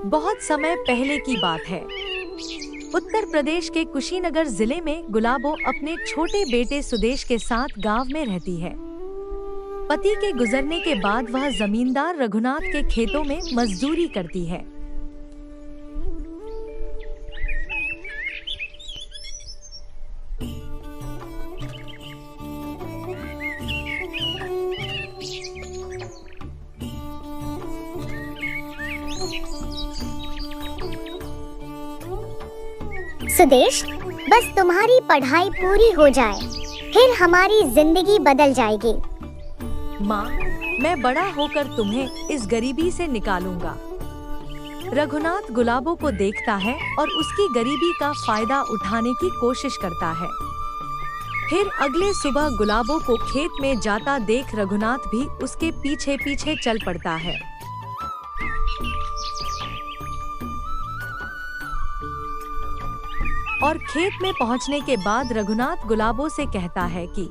बहुत समय पहले की बात है। उत्तर प्रदेश के कुशीनगर जिले में गुलाबो अपने छोटे बेटे सुदेश के साथ गांव में रहती है। पति के गुजरने के बाद वह जमींदार रघुनाथ के खेतों में मजदूरी करती है। सुदेश, बस तुम्हारी पढ़ाई पूरी हो जाए, फिर हमारी जिंदगी बदल जाएगी। माँ, मैं बड़ा होकर तुम्हें इस गरीबी से निकालूंगा। रघुनाथ गुलाबो को देखता है और उसकी गरीबी का फायदा उठाने की कोशिश करता है। फिर अगले सुबह गुलाबो को खेत में जाता देख रघुनाथ भी उसके पीछे पीछे चल पड़ता है। और खेत में पहुंचने के बाद रघुनाथ गुलाबो से कहता है कि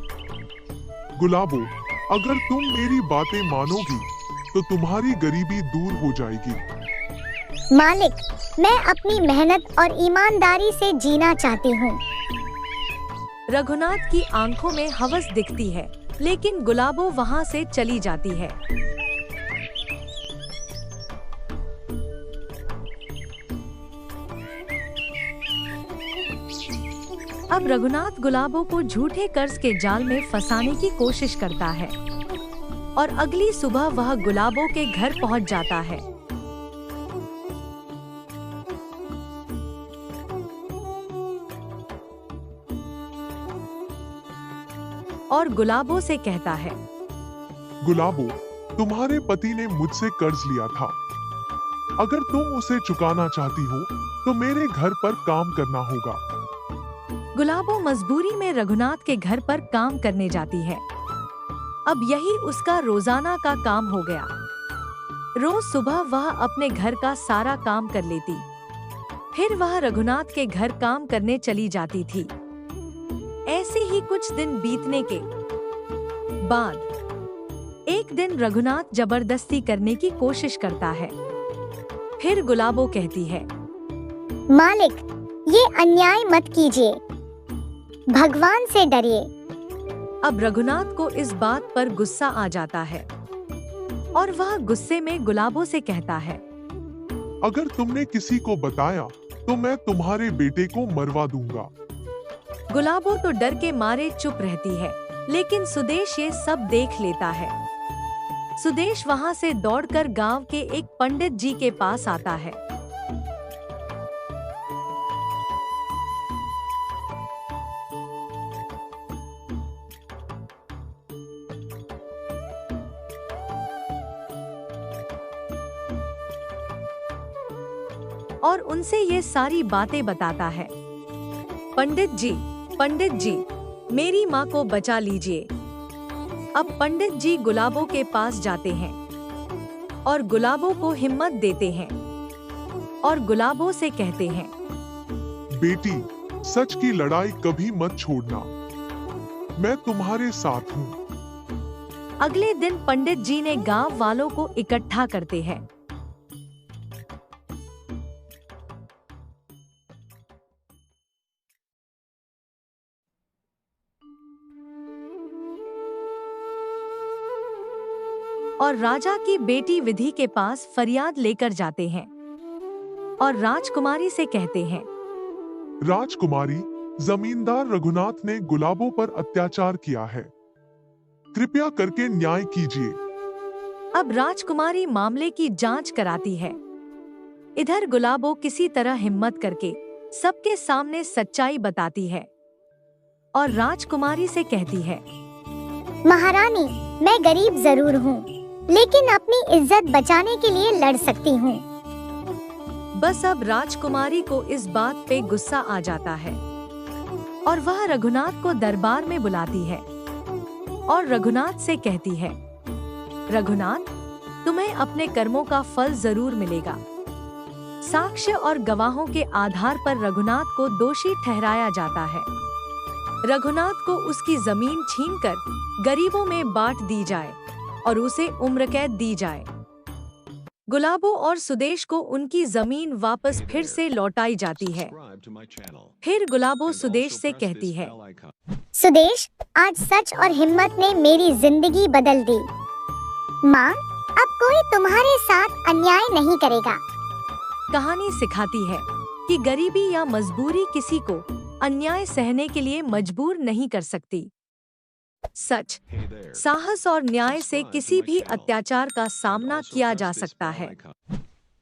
गुलाबो, अगर तुम मेरी बातें मानोगी तो तुम्हारी गरीबी दूर हो जाएगी। मालिक, मैं अपनी मेहनत और ईमानदारी से जीना चाहती हूँ। रघुनाथ की आंखों में हवस दिखती है, लेकिन गुलाबो वहाँ से चली जाती है। अब रघुनाथ गुलाबो को झूठे कर्ज के जाल में फंसाने की कोशिश करता है और अगली सुबह वह गुलाबो के घर पहुंच जाता है। और गुलाबो से कहता है, गुलाबो, तुम्हारे पति ने मुझसे कर्ज लिया था। अगर तुम उसे चुकाना चाहती हो तो मेरे घर पर काम करना होगा। गुलाबो मजबूरी में रघुनाथ के घर पर काम करने जाती है। अब यही उसका रोजाना का काम हो गया। रोज सुबह वह अपने घर का सारा काम कर लेती, फिर वह रघुनाथ के घर काम करने चली जाती थी। ऐसे ही कुछ दिन बीतने के बाद एक दिन रघुनाथ जबरदस्ती करने की कोशिश करता है। फिर गुलाबो कहती है, मालिक, ये अन्याय मत कीजिए, भगवान से डरिए। अब रघुनाथ को इस बात पर गुस्सा आ जाता है और वह गुस्से में गुलाबो से कहता है, अगर तुमने किसी को बताया तो मैं तुम्हारे बेटे को मरवा दूंगा। गुलाबो तो डर के मारे चुप रहती है, लेकिन सुदेश ये सब देख लेता है। सुदेश वहाँ से दौड़कर गांव के एक पंडित जी के पास आता है। और उनसे ये सारी बातें बताता है। पंडित जी, मेरी माँ को बचा लीजिए। अब पंडित जी गुलाबो के पास जाते हैं और गुलाबो को हिम्मत देते हैं और गुलाबो से कहते हैं, बेटी, सच की लड़ाई कभी मत छोड़ना, मैं तुम्हारे साथ हूँ। अगले दिन पंडित जी ने गांव वालों को इकट्ठा करते हैं। और राजा की बेटी विधि के पास फरियाद लेकर जाते हैं और राजकुमारी से कहते हैं, राजकुमारी, जमींदार रघुनाथ ने गुलाबो पर अत्याचार किया है, कृपया करके न्याय कीजिए। अब राजकुमारी मामले की जांच कराती है। इधर गुलाबो किसी तरह हिम्मत करके सबके सामने सच्चाई बताती है और राजकुमारी से कहती है, महारानी, मैं गरीब जरूर हूँ, लेकिन अपनी इज्जत बचाने के लिए लड़ सकती हूँ। बस अब राजकुमारी को इस बात पे गुस्सा आ जाता है और वह रघुनाथ को दरबार में बुलाती है और रघुनाथ से कहती है, रघुनाथ, तुम्हें अपने कर्मों का फल जरूर मिलेगा। साक्ष्य और गवाहों के आधार पर रघुनाथ को दोषी ठहराया जाता है रघुनाथ को उसकी जमीन छीनकर गरीबों में बांट दी जाए और उसे उम्र कैद दी जाए। गुलाबो और सुदेश को उनकी जमीन वापस फिर से लौटाई जाती है। फिर गुलाबो सुदेश से कहती है, सुदेश, आज सच और हिम्मत ने मेरी जिंदगी बदल दी। माँ, अब कोई तुम्हारे साथ अन्याय नहीं करेगा। कहानी सिखाती है कि गरीबी या मजबूरी किसी को अन्याय सहने के लिए मजबूर नहीं कर सकती। सच, साहस और न्याय से किसी भी अत्याचार का सामना किया जा सकता है।